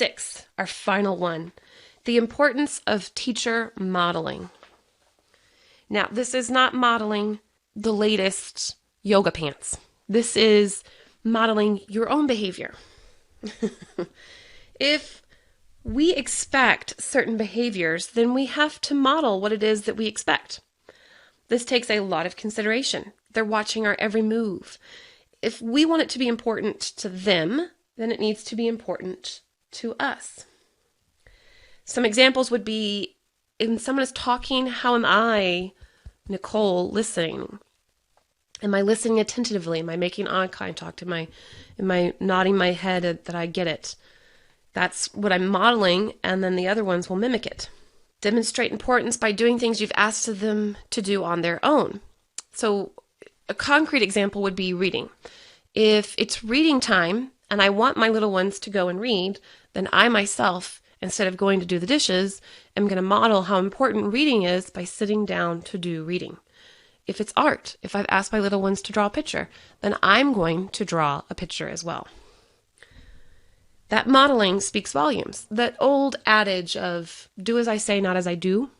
6, our final one, the importance of teacher modeling. Now, this is not modeling the latest yoga pants. This is modeling your own behavior. If we expect certain behaviors, then we have to model what it is that we expect. This takes a lot of consideration. They're watching our every move. If we want it to be important to them, then it needs to be important to us. Some examples would be, if someone is talking, how am I, Nicole, listening? Am I listening attentively? Am I making eye contact? Am I nodding my head that I get it? That's what I'm modeling, and then the other ones will mimic it. Demonstrate importance by doing things you've asked them to do on their own. So a concrete example would be reading. If it's reading time and I want my little ones to go and read, then I myself, instead of going to do the dishes, am going to model how important reading is by sitting down to do reading. If it's art, if I've asked my little ones to draw a picture, then I'm going to draw a picture as well. That modeling speaks volumes. That old adage of do as I say, not as I do,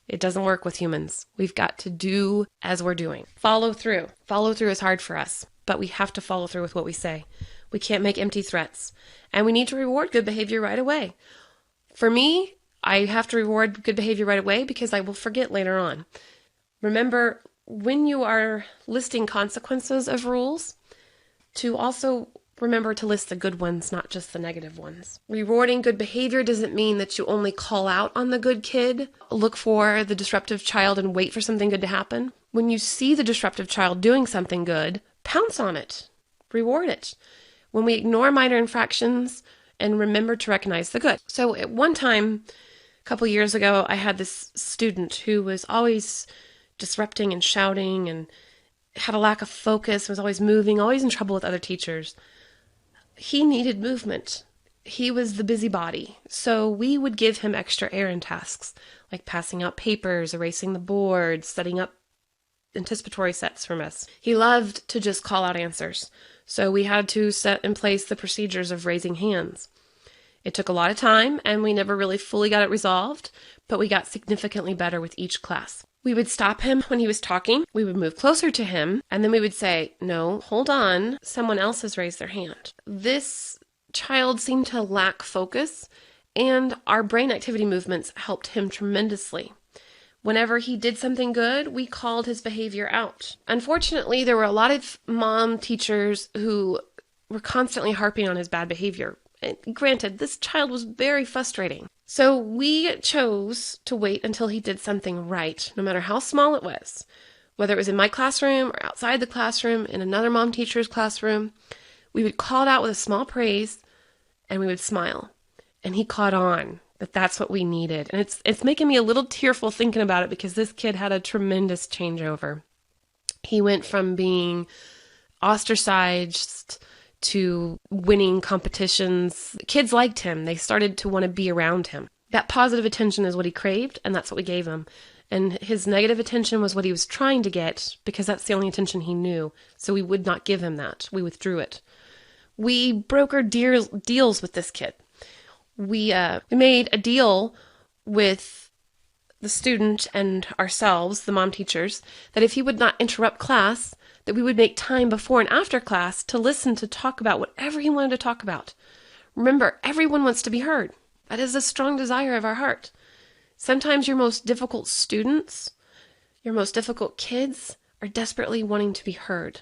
it doesn't work with humans. We've got to do as we're doing. Follow through. Follow through is hard for us, but we have to follow through with what we say. We can't make empty threats. And we need to reward good behavior right away. For me, I have to reward good behavior right away because I will forget later on. Remember, when you are listing consequences of rules, to also remember to list the good ones, not just the negative ones. Rewarding good behavior doesn't mean that you only call out on the good kid, look for the disruptive child and wait for something good to happen. When you see the disruptive child doing something good, pounce on it, reward it. When we ignore minor infractions and remember to recognize the good. So at one time, a couple years ago, I had this student who was always disrupting and shouting and had a lack of focus, was always moving, always in trouble with other teachers. He needed movement. He was the busybody. So we would give him extra errand tasks, like passing out papers, erasing the board, setting up anticipatory sets from us. He loved to just call out answers. So we had to set in place the procedures of raising hands. It took a lot of time, and we never really fully got it resolved, but we got significantly better with each class. We would stop him when he was talking, we would move closer to him, and then we would say, no, hold on, someone else has raised their hand. This child seemed to lack focus, and our brain activity movements helped him tremendously. Whenever he did something good, we called his behavior out. Unfortunately, there were a lot of mom teachers who were constantly harping on his bad behavior. And granted, this child was very frustrating. So we chose to wait until he did something right, no matter how small it was. Whether it was in my classroom or outside the classroom, in another mom teacher's classroom, we would call it out with a small praise, and we would smile. And he caught on that that's what we needed. And it's making me a little tearful thinking about it because this kid had a tremendous changeover. He went from being ostracized to winning competitions. Kids liked him. They started to want to be around him. That positive attention is what he craved, and that's what we gave him. And his negative attention was what he was trying to get because that's the only attention he knew. So we would not give him that. We withdrew it. We brokered deals with this kid. We made a deal with the student and ourselves, the mom teachers, that if he would not interrupt class, that we would make time before and after class to listen to talk about whatever he wanted to talk about. Remember, everyone wants to be heard. That is a strong desire of our heart. Sometimes your most difficult students, your most difficult kids are desperately wanting to be heard.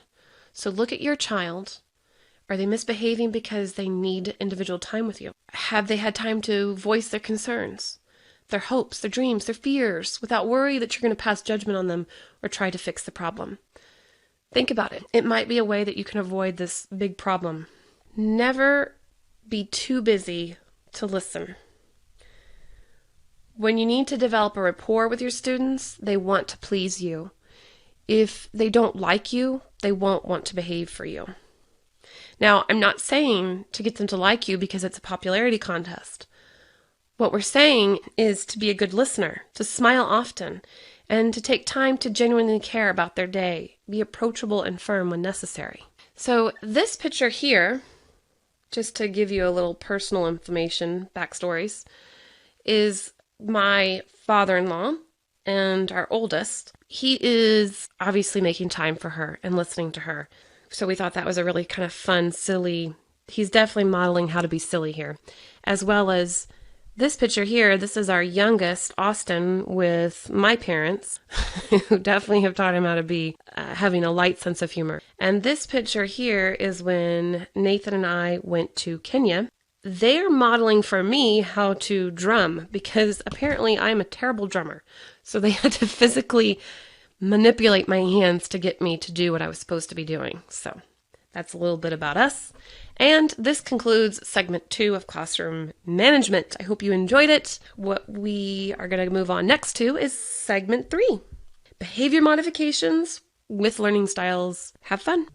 So look at your child. Are they misbehaving because they need individual time with you? Have they had time to voice their concerns, their hopes, their dreams, their fears, without worry that you're going to pass judgment on them or try to fix the problem? Think about it. It might be a way that you can avoid this big problem. Never be too busy to listen. When you need to develop a rapport with your students, they want to please you. If they don't like you, they won't want to behave for you. Now, I'm not saying to get them to like you because it's a popularity contest. What we're saying is to be a good listener, to smile often, and to take time to genuinely care about their day, be approachable and firm when necessary. So this picture here just to give you a little personal information, backstories, is my father-in-law and our oldest. He is obviously making time for her and listening to her. So we thought that was a really kind of fun, silly, he's definitely modeling how to be silly here. As well as this picture here, this is our youngest, Austin, with my parents, who definitely have taught him how to be having a light sense of humor. And this picture here is when Nathan and I went to Kenya. They're modeling for me how to drum because apparently I'm a terrible drummer. So they had to physically manipulate my hands to get me to do what I was supposed to be doing. So that's a little bit about us. And this concludes segment 2 of Classroom Management. I hope you enjoyed it. What we are going to move on next to is segment 3, Behavior Modifications with Learning Styles. Have fun.